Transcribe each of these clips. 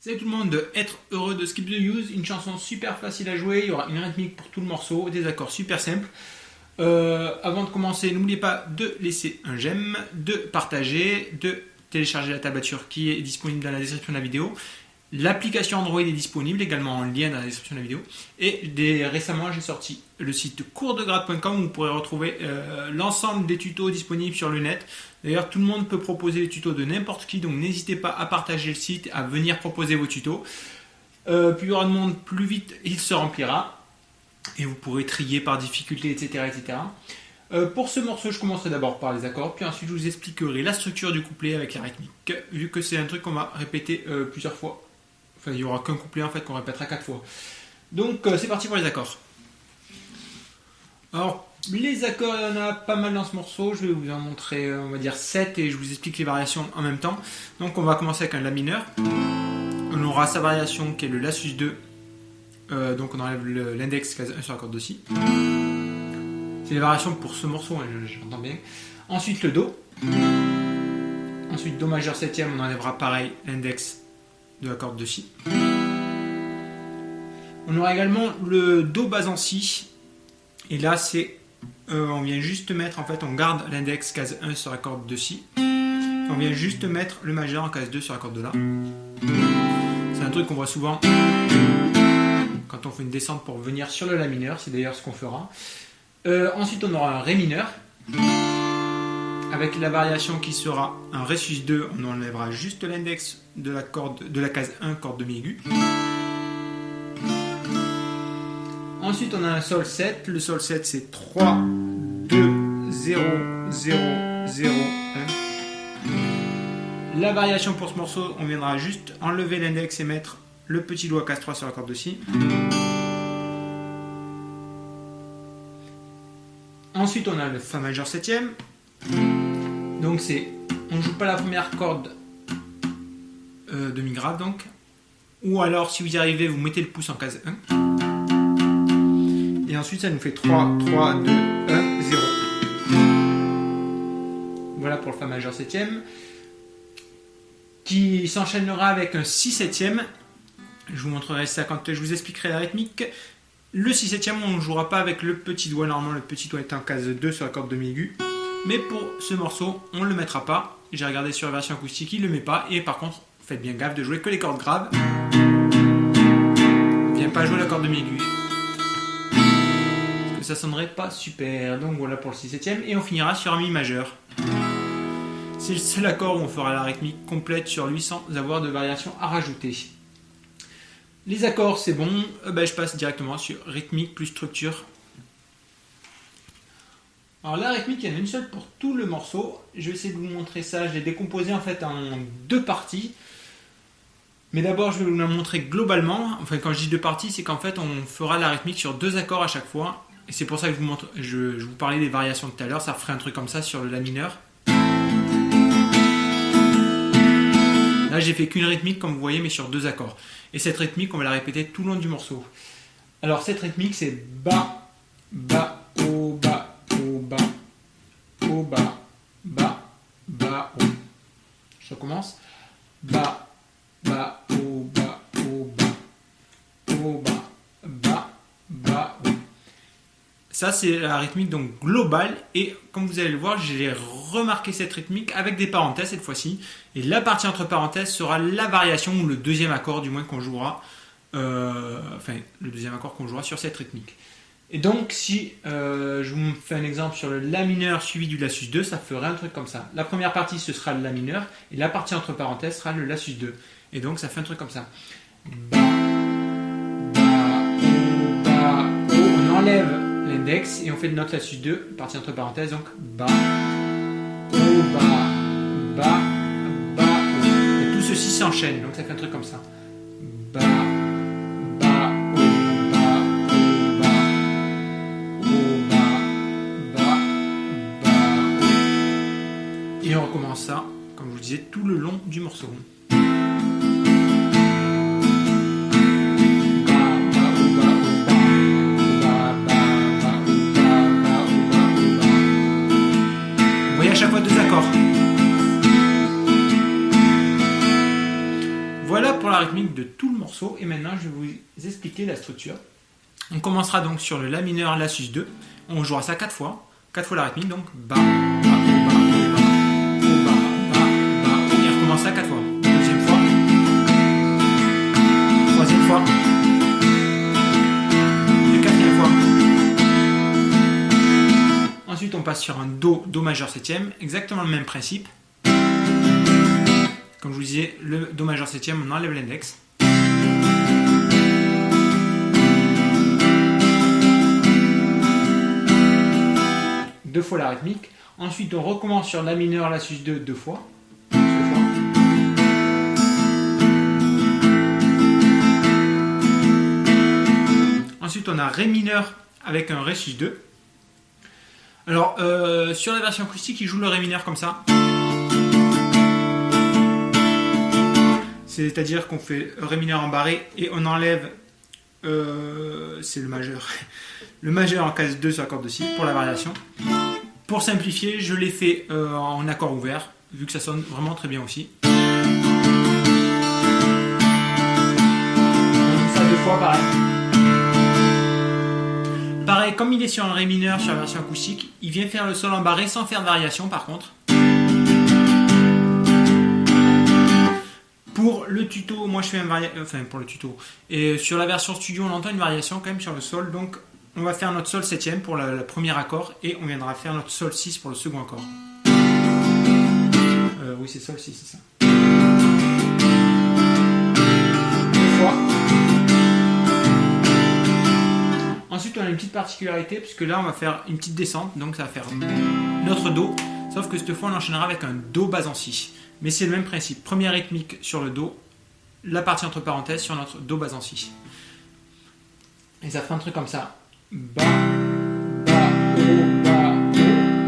Salut tout le monde, être heureux de Skip the Use, une chanson super facile à jouer, il y aura une rythmique pour tout le morceau, des accords super simples. Avant de commencer, n'oubliez pas de laisser un j'aime, de partager, de télécharger la tablature qui est disponible dans la description de la vidéo. L'application Android est disponible également en lien dans la description de la vidéo. Et récemment, j'ai sorti le site coursdegrade.com où vous pourrez retrouver l'ensemble des tutos disponibles sur le net. D'ailleurs, tout le monde peut proposer les tutos de n'importe qui, donc n'hésitez pas à partager le site, à venir proposer vos tutos. Plus il y aura de monde, plus vite il se remplira. Et vous pourrez trier par difficulté, etc. etc. Pour ce morceau, je commencerai d'abord par les accords, puis ensuite je vous expliquerai la structure du couplet avec la rythmique, vu que c'est un truc qu'on va répéter plusieurs fois. Enfin, il n'y aura qu'un couplet en fait qu'on répétera 4 fois. Donc c'est parti pour les accords. Alors, les accords, il y en a pas mal dans ce morceau. Je vais vous en montrer, on va dire 7 et je vous explique les variations en même temps. Donc on va commencer avec un La mineur. On aura sa variation qui est le La sus 2. Donc on enlève l'index case 1 sur la corde de Si. C'est les variations pour ce morceau, hein, j'entends bien. Ensuite le Do. Ensuite Do majeur 7ème, on enlèvera pareil l'index de la corde de Si. On aura également le Do bas en Si. Et là c'est on vient juste mettre, en fait on garde l'index case 1 sur la corde de Si. On vient juste mettre le majeur en case 2 sur la corde de La. C'est un truc qu'on voit souvent quand on fait une descente pour venir sur le La mineur, c'est d'ailleurs ce qu'on fera. Ensuite on aura un Ré mineur avec la variation qui sera un Ré sus 2, on enlèvera juste l'index de la case 1 corde demi aiguë. Ensuite on a un Sol 7, le Sol 7 c'est 3, 2, 0, 0, 0, 1. La variation pour ce morceau, on viendra juste enlever l'index et mettre le petit doigt case 3 sur la corde de Si. Ensuite on a le Fa majeur 7ème. Donc c'est, on ne joue pas la première corde de Mi grave donc. Ou alors si vous y arrivez, vous mettez le pouce en case 1. Et ensuite ça nous fait 3, 3, 2, 1, 0. Voilà pour le Fa majeur 7ème. Qui s'enchaînera avec un Si 7ème. Je vous montrerai ça quand je vous expliquerai la rythmique. Le Si 7ème, on ne jouera pas avec le petit doigt. Normalement, le petit doigt est en case 2 sur la corde demi aiguë. Mais pour ce morceau, on ne le mettra pas. J'ai regardé sur la version acoustique, il ne le met pas. Et par contre, faites bien gaffe de jouer que les cordes graves. Ne viens pas jouer la corde demi aiguë. Parce que ça sonnerait pas super. Donc voilà pour le Si 7ème. Et on finira sur un Mi majeur. C'est le seul accord où on fera la rythmique complète sur lui sans avoir de variation à rajouter. Les accords, c'est bon, je passe directement sur rythmique plus structure. Alors la rythmique, il y en a une seule pour tout le morceau. Je vais essayer de vous montrer ça. Je l'ai décomposé en fait en 2 parties. Mais d'abord, je vais vous la montrer globalement. Enfin, quand je dis 2 parties, c'est qu'en fait, on fera la rythmique sur 2 accords à chaque fois. Et c'est pour ça que je vous parlais des variations tout à l'heure. Ça ferait un truc comme ça sur le La mineur. Là, j'ai fait qu'une rythmique, comme vous voyez, mais sur 2 accords. Et cette rythmique, on va la répéter tout le long du morceau. Alors, cette rythmique, c'est bas, bas, haut, bas, haut, bas, haut, bas, bas, bas, haut. Ça commence. Bas, bas, haut, bas, haut, bas, haut, bas, bas, bas, haut. Ça, c'est la rythmique donc globale. Et comme vous allez le voir, j'ai remarqué cette rythmique avec des parenthèses cette fois-ci. Et la partie entre parenthèses sera la variation ou le deuxième accord du moins qu'on jouera. Le deuxième accord qu'on jouera sur cette rythmique. Et donc, si je vous fais un exemple sur le La mineur suivi du La sus 2, ça ferait un truc comme ça. La première partie, ce sera le La mineur. Et la partie entre parenthèses sera le La sus 2. Et donc, ça fait un truc comme ça. Bas, bas, haut. On enlève l'index et on fait de notre La sus 2, partie entre parenthèses, donc bas, haut, bas, bas, bas, haut. Et tout ceci s'enchaîne, donc ça fait un truc comme ça. Bas, bas, haut, bas, haut, bas, haut, bas, bas, bas, haut. Et on recommence ça, comme je vous disais, tout le long du morceau. À chaque fois 2 accords. Voilà pour la la rythmique de tout le morceau et maintenant je vais vous expliquer la structure. On commencera donc sur le La mineur, La sus 2. On jouera ça 4 fois la rythmique, donc Ba, Ba, O, Ba, O, Ba, O, Ba, Ba, Ba, O. Et on recommence ça 4 fois. Deuxième fois, troisième fois, et quatrième fois. Ensuite, on passe sur un Do, Do majeur septième, exactement le même principe. Comme je vous disais, le Do majeur septième, on enlève l'index. Deux fois la rythmique. Ensuite, on recommence sur La mineur, La sus 2 deux fois. Ensuite, on a Ré mineur avec un Ré sus 2. Alors, sur la version acoustique, il joue le Ré mineur comme ça. C'est-à-dire qu'on fait Ré mineur en barré et on enlève, c'est le majeur, le majeur en case 2 sur la corde de Si pour la variation. Pour simplifier, je l'ai fait en accord ouvert, vu que ça sonne vraiment très bien aussi. Ça deux fois pareil. Pareil, comme il est sur un Ré mineur sur la version acoustique, il vient faire le sol en barré sans faire de variation par contre. Pour le tuto, moi je fais pour le tuto. Et sur la version studio, on entend une variation quand même sur le sol. Donc on va faire notre sol septième pour le premier accord et on viendra faire notre sol 6 pour le second accord. Oui, c'est sol 6, c'est ça. Deux fois. Ensuite, on a une petite particularité, puisque là, on va faire une petite descente. Donc ça va faire notre Do. Sauf que cette fois, on enchaînera avec un Do bas en Si. Mais c'est le même principe. Première rythmique sur le Do, la partie entre parenthèses sur notre Do bas en Si. Et ça fait un truc comme ça. Ba, Ba, O, Ba, O.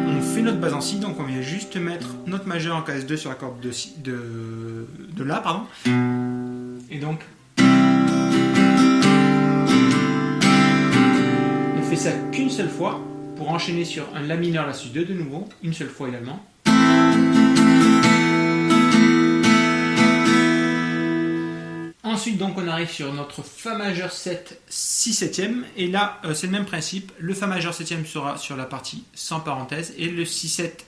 On fait notre bas en Si, donc on vient juste mettre notre majeur en case 2 sur la corde de La, pardon. Et donc, on fait ça qu'une seule fois pour enchaîner sur un La mineur, La sus 2 de nouveau, une seule fois également. Ensuite, donc, on arrive sur notre Fa majeur 7, Si septième. Et là, c'est le même principe. Le Fa majeur septième sera sur la partie sans parenthèse. Et le Si 7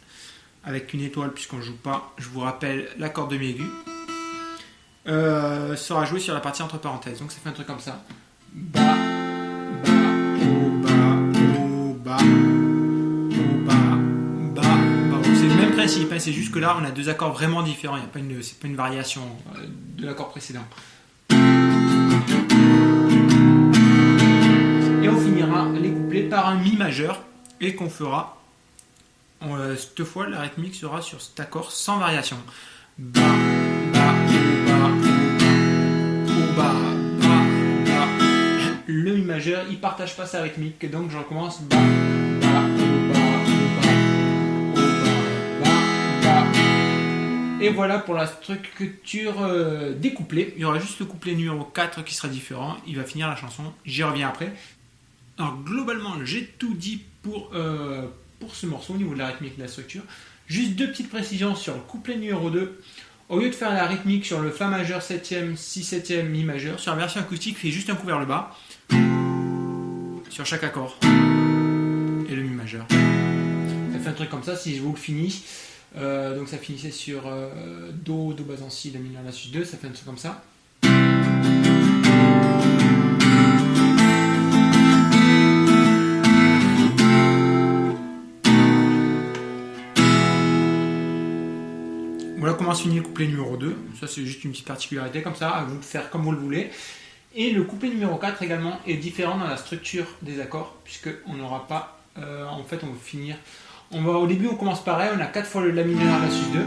avec une étoile, puisqu'on ne joue pas, je vous rappelle, l'accord demi-aigu, sera joué sur la partie entre parenthèses. Donc, ça fait un truc comme ça. Ba, Ba, O, Ba, O, Ba, O, Ba, Ba, Ba, O. C'est le même principe. Hein, c'est juste que là, on a deux accords vraiment différents. C'est pas une variation de l'accord précédent. Et on finira les couplets par un Mi majeur et qu'on fera, cette fois la rythmique sera sur cet accord sans variation. Ba, Ba, O, Ba, O, Ba, Ba, Ba. Le Mi majeur, il partage pas sa rythmique, donc je recommence Ba, Ba, O, Ba, O, Ba, O, Ba, Ba, Ba. Et voilà pour la structure des couplets. Il y aura juste le couplet numéro 4 qui sera différent. Il va finir la chanson. J'y reviens après. Alors globalement, j'ai tout dit pour ce morceau au niveau de la rythmique et de la structure. Juste deux petites précisions sur le couplet numéro 2. Au lieu de faire la rythmique sur le Fa majeur 7e, Si 7e, Mi majeur, sur la version acoustique, il fait juste un coup vers le bas sur chaque accord. Et le Mi majeur. Ça fait un truc comme ça si je vous le finis. Donc ça finissait sur Do, Do bas en Si, La mineur, La sus 2, ça fait un truc comme ça. Voilà comment se finit le couplet numéro 2. Ça c'est juste une petite particularité comme ça, à vous de faire comme vous le voulez. Et le couplet numéro 4 également est différent dans la structure des accords, puisqu'on n'aura pas... en fait on va finir... au début on commence pareil, on a 4 fois le La mineur, La sus 2.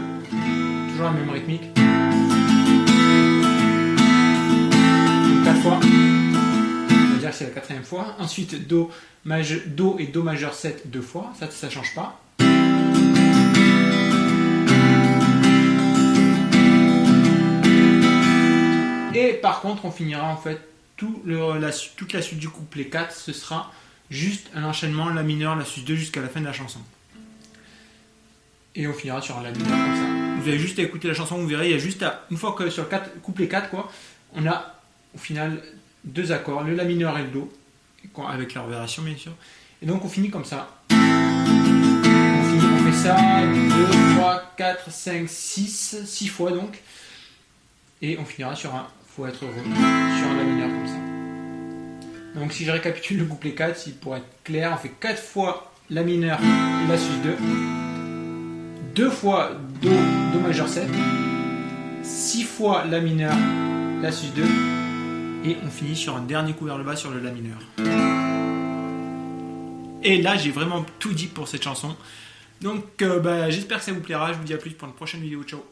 Toujours la même rythmique. 4 fois. On va dire que c'est la quatrième fois. Ensuite Do et Do majeur 7 deux fois. Ça ne change pas. Et par contre, on finira en fait toute la suite du couplet 4, ce sera juste un enchaînement La mineur, La sus 2 jusqu'à la fin de la chanson. Et on finira sur un La mineur comme ça. Vous avez juste à écouter la chanson, vous verrez, il y a juste une fois que sur le couplet 4, quoi, on a au final deux accords, le La mineur et le Do, avec leur variation bien sûr. Et donc on finit comme ça. On fait ça 2, 3, 4, 5, 6 fois donc. Et on finira sur un faut être heureux, sur un La mineur comme ça. Donc si je récapitule le couplet 4, pour être clair, on fait 4 fois La mineur et La sus 2, 2 fois Do, Do majeur 7, 6 fois La mineur, La sus 2, et on finit sur un dernier coup vers le bas sur le La mineur. Et là j'ai vraiment tout dit pour cette chanson. Donc j'espère que ça vous plaira, je vous dis à plus pour une prochaine vidéo, ciao.